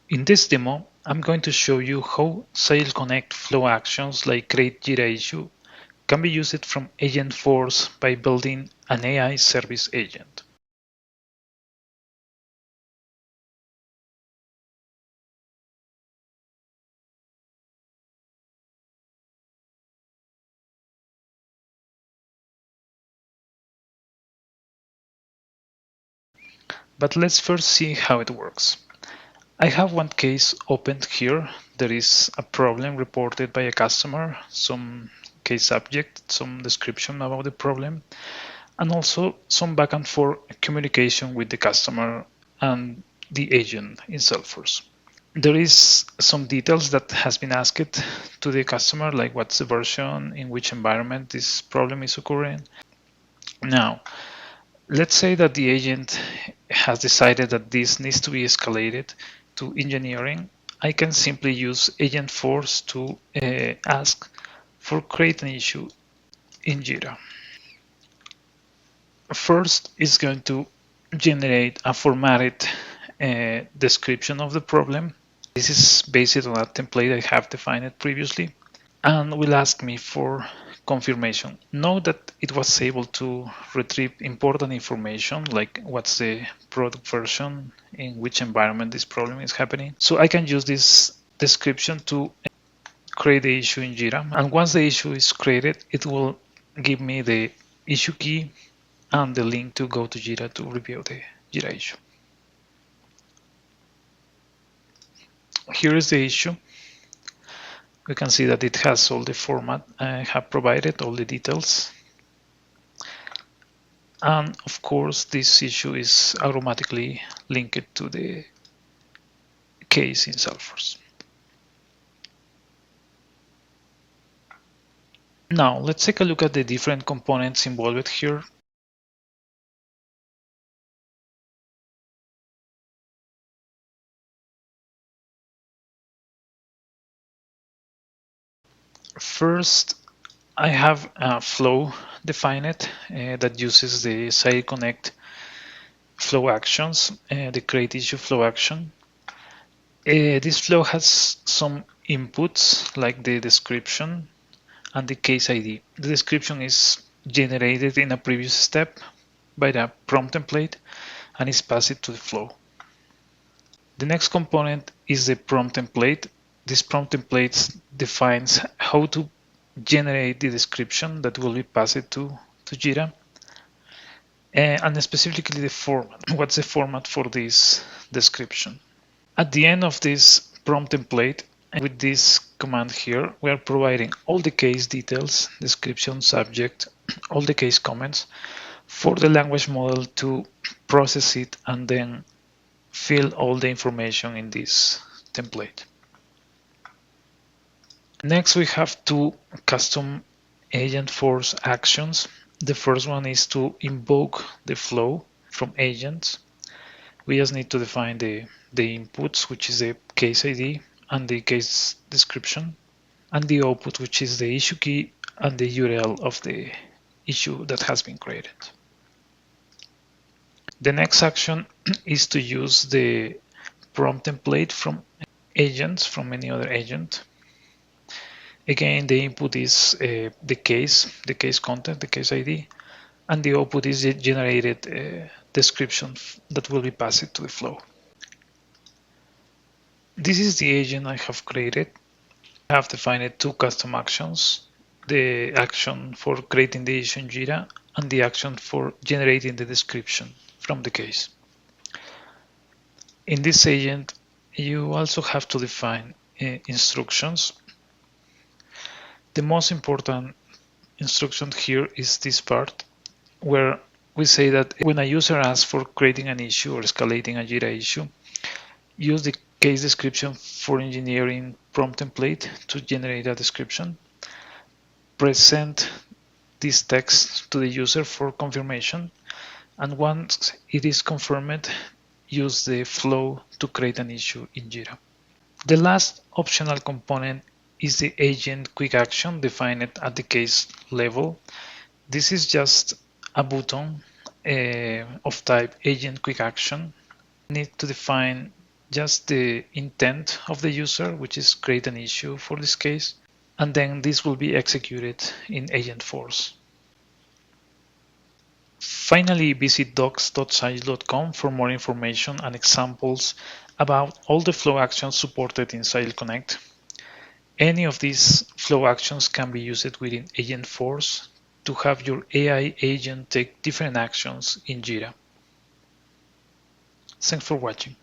In this demo, I'm going to show you how zAgileConnect flow actions like create Jira Issue can be used from Agentforce by building an AI service agent. But let's first see how it works. I have one case opened here. There is a problem reported by a customer, some case subject, some description about the problem, and also some back and forth communication with the customer and the agent in Salesforce. There is some details that has been asked to the customer, like what's the version, in which environment this problem is occurring. Now, let's say that the agent has decided that this needs to be escalated to engineering. I can simply use Agentforce to ask for create an issue in Jira. First, it's going to generate a formatted description of the problem. This is based on a template I have defined previously, and will ask me for confirmation. Note that it was able to retrieve important information like what's the product version, in which environment this problem is happening. So I can use this description to create the issue in Jira. And once the issue is created, it will give me the issue key and the link to go to Jira to review the Jira issue. Here is the issue. We can see that it has all the format I have provided, all the details. And of course, this issue is automatically linked to the case in Salesforce. Now, let's take a look at the different components involved here. First, I have a flow defined that uses the zAgileConnect flow actions, the create issue flow action. This flow has some inputs like the description and the case ID. The description is generated in a previous step by the prompt template and is passed to the flow. The next component is the prompt template. This prompt template defines how to generate the description that will be passed to Jira, and specifically the format. What's the format for this description? At the end of this prompt template, with this command here, we are providing all the case details, description, subject, all the case comments for the language model to process it and then fill all the information in this template. Next, we have two custom Agentforce actions. The first one is to invoke the flow from agents. We just need to define the inputs, which is the case ID and the case description, and the output, which is the issue key and the URL of the issue that has been created. The next action is to use the prompt template from agents, from any other agent. Again, the input is the case content, the case ID, and the output is the generated description that will be passed to the flow. This is the agent I have created. I have defined two custom actions, the action for creating the issue in Jira and the action for generating the description from the case. In this agent, you also have to define instructions. The most important instruction here is this part, where we say that when a user asks for creating an issue or escalating a Jira issue, use the case description for engineering prompt template to generate a description. Present this text to the user for confirmation, and once it is confirmed, use the flow to create an issue in Jira. The last optional component is the agent quick action defined at the case level. This is just a button of type agent quick action. You need to define just the intent of the user, which is create an issue for this case, and then this will be executed in Agentforce. Finally, visit docs.zagile.com for more information and examples about all the flow actions supported in zAgileConnect. Any of these flow actions can be used within Agentforce to have your AI agent take different actions in Jira. Thanks for watching.